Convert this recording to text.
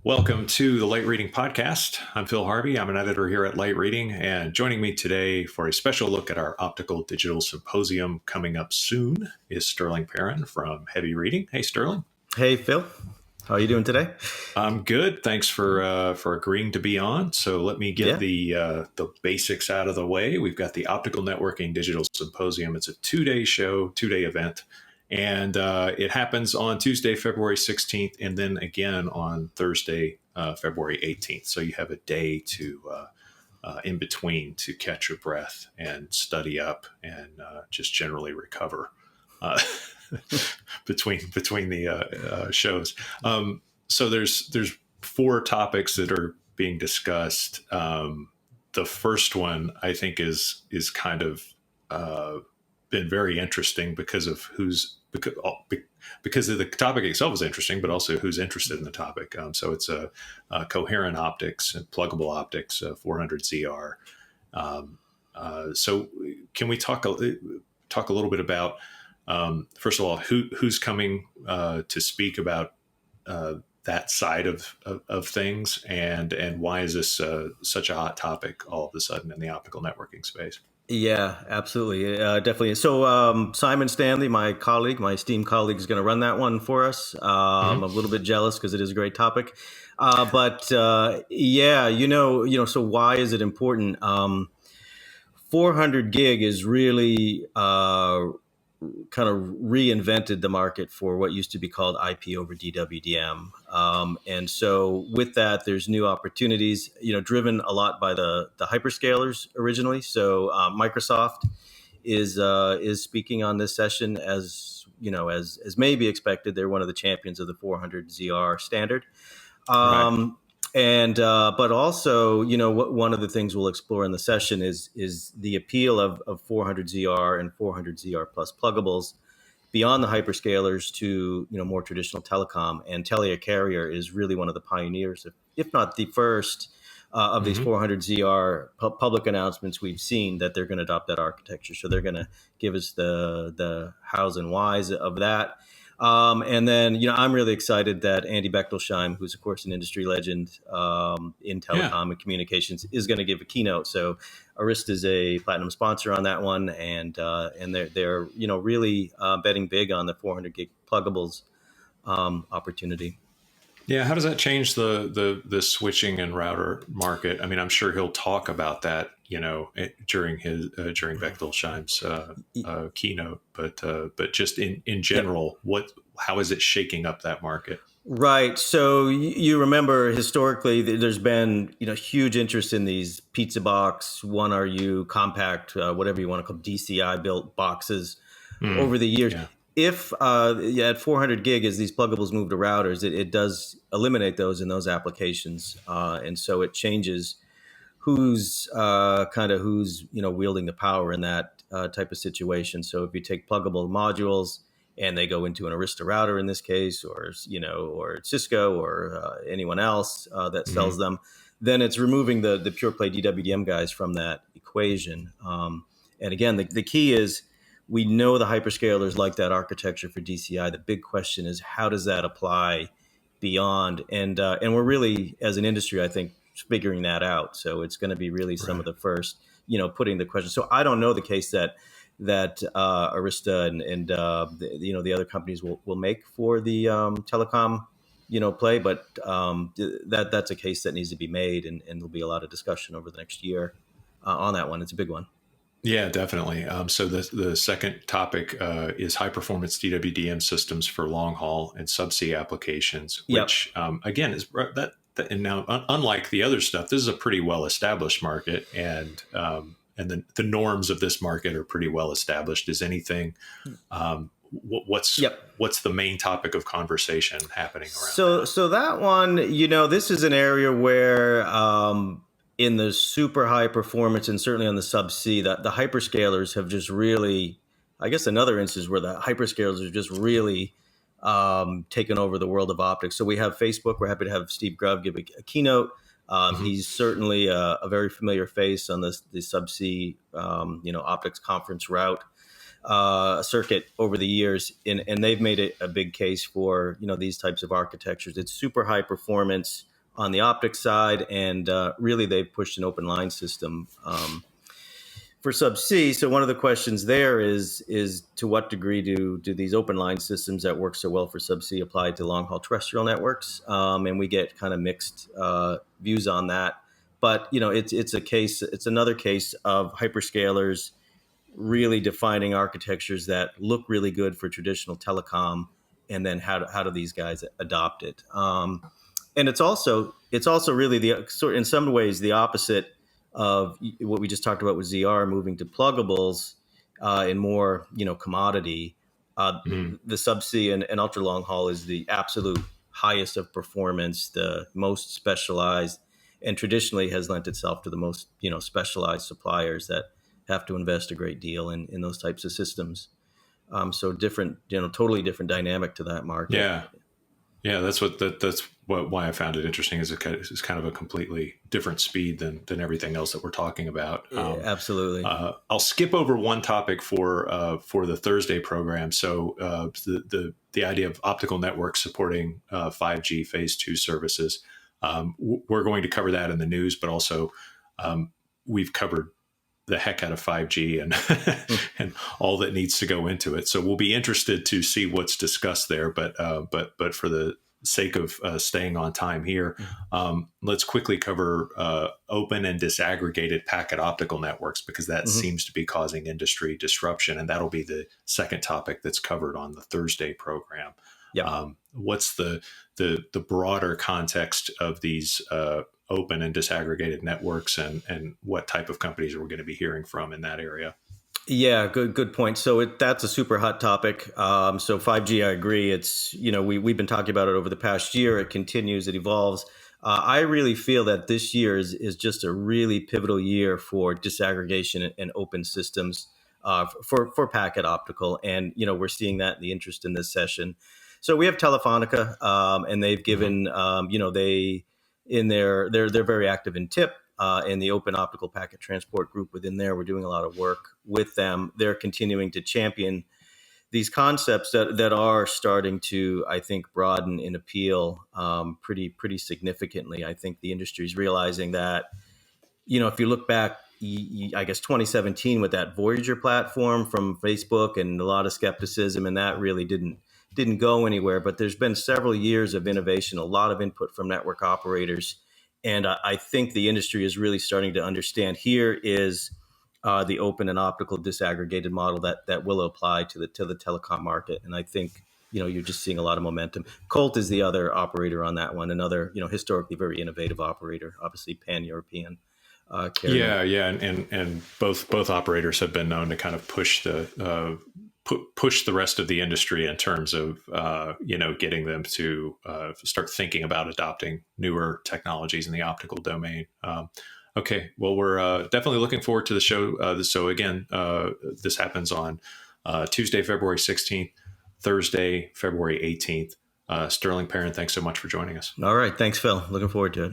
Welcome to the Light Reading Podcast. I'm Phil Harvey. I'm an editor here at Light Reading, and joining me today for a special look at our Optical Digital Symposium coming up soon is Sterling Perrin from Heavy Reading. Hey, Sterling. Hey, Phil. How are you doing today? I'm good. Thanks for agreeing to be on. So let me get the basics out of the way. We've got the Optical Networking Digital Symposium. It's a 2-day show, 2-day event. And it happens on Tuesday, February 16th, and then again on Thursday, February 18th. So you have a day to in between to catch your breath and study up and just generally recover between the shows. So there's 4 topics that are being discussed. The first one I think is kind of been very interesting because of because of the topic itself is interesting, but also who's interested in the topic. So it's a coherent optics and pluggable optics, 400ZR. So can we talk a little bit about first of all who's coming to speak about that side of things, and why is this such a hot topic all of a sudden in the optical networking space? Yeah, absolutely. Definitely. So Simon Stanley, my esteemed colleague, is going to run that one for us. I'm a little bit jealous because it is a great topic. But yeah, so why is it important? 400 gig is really kind of reinvented the market for what used to be called IP over DWDM. And so with that, there's new opportunities, driven a lot by the hyperscalers originally. So Microsoft is speaking on this session as may be expected. They're one of the champions of the 400ZR standard. Right. And but also, one of the things we'll explore in the session is the appeal of 400ZR and 400ZR plus pluggables beyond the hyperscalers to more traditional telecom. And Telecarrier is really one of the pioneers, if not the first, of these 400ZR public announcements we've seen that they're going to adopt that architecture. So they're going to give us the hows and whys of that. And then, I'm really excited that Andy Bechtolsheim, who's of course an industry legend in telecom and communications, is going to give a keynote. So Arista is a platinum sponsor on that one, and they're really betting big on the 400 gig pluggables opportunity. Yeah, how does that change the switching and router market? I mean, I'm sure he'll talk about that, during Bechtolsheim's keynote, but just in general, how is it shaking up that market? Right. So you remember historically, there's been huge interest in these pizza box, 1RU, compact, whatever you want to call DCI built boxes over the years. Yeah. If at 400 gig, as these pluggables move to routers, it does eliminate those in those applications, and so it changes who's wielding the power in that type of situation. So if you take pluggable modules and they go into an Arista router in this case, or Cisco or anyone else that sells them, then it's removing the pure play DWDM guys from that equation. And again, the key is, we know the hyperscalers like that architecture for DCI. The big question is, how does that apply beyond? And we're really, as an industry, I think, figuring that out. So it's going to be really some of the first, putting the question. So I don't know the case that Arista and the other companies will make for the telecom play, but that's a case that needs to be made, and there'll be a lot of discussion over the next year on that one. It's a big one. Yeah, definitely. So the second topic is high performance DWDM systems for long haul and subsea applications, which again is that. And now, unlike the other stuff, this is a pretty well established market, and the norms of this market are pretty well established. Is anything? What's the main topic of conversation happening around? So that one, this is an area where in the super high performance and certainly on the subsea, that the hyperscalers have just really, I guess another instance where the hyperscalers are just really taken over the world of optics. So we have Facebook. We're happy to have Steve Grubb give a keynote. He's certainly a very familiar face on the subsea, optics conference route. circuit over the years, and they've made it a big case for these types of architectures. It's super high performance on the optics side, and really they've pushed an open line system for subsea. So one of the questions there is to what degree do these open line systems that work so well for subsea apply to long haul terrestrial networks? And we get kind of mixed views on that. But it's another case of hyperscalers really defining architectures that look really good for traditional telecom, and then how do these guys adopt it? And it's also really in some ways the opposite of what we just talked about with ZR moving to pluggables and more commodity. The subsea and ultra long haul is the absolute highest of performance, the most specialized, and traditionally has lent itself to the most specialized suppliers that have to invest a great deal in those types of systems. So different, totally different dynamic to that market. Yeah, that's why I found it interesting. Is it's kind of a completely different speed than everything else that we're talking about. Absolutely. I'll skip over one topic for the Thursday program. So the idea of optical networks supporting 5G Phase 2 services. We're going to cover that in the news, but also we've covered the heck out of 5G and and all that needs to go into it. So we'll be interested to see what's discussed there. But for the sake of staying on time here, let's quickly cover open and disaggregated packet optical networks, because that seems to be causing industry disruption, and that'll be the second topic that's covered on the Thursday program. Yep. What's the broader context of these open and disaggregated networks, and what type of companies are we going to be hearing from in that area? Yeah, good point. So that's a super hot topic. So 5G, I agree. It's we've been talking about it over the past year. It continues, it evolves. I really feel that this year is just a really pivotal year for disaggregation and open systems for packet optical, and we're seeing that in the interest in this session. So we have Telefonica, and they've given they're very active in TIP. In the Open Optical Packet Transport group within there, we're doing a lot of work with them. They're continuing to champion these concepts that are starting to, I think, broaden in appeal pretty significantly. I think the industry is realizing that, if you look back, I guess 2017 with that Voyager platform from Facebook and a lot of skepticism, and that really didn't go anywhere. But there's been several years of innovation, a lot of input from network operators. And I think the industry is really starting to understand here is the open and optical disaggregated model that will apply to the telecom market. And I think, you're just seeing a lot of momentum. Colt is the other operator on that one, another, historically very innovative operator, obviously pan-European carrier. Yeah. And both operators have been known to kind of push the rest of the industry in terms of getting them to start thinking about adopting newer technologies in the optical domain. Okay, well, we're definitely looking forward to the show. So again, this happens on Tuesday, February 16th, Thursday, February 18th. Sterling, Perrin, thanks so much for joining us. All right, thanks, Phil. Looking forward to it.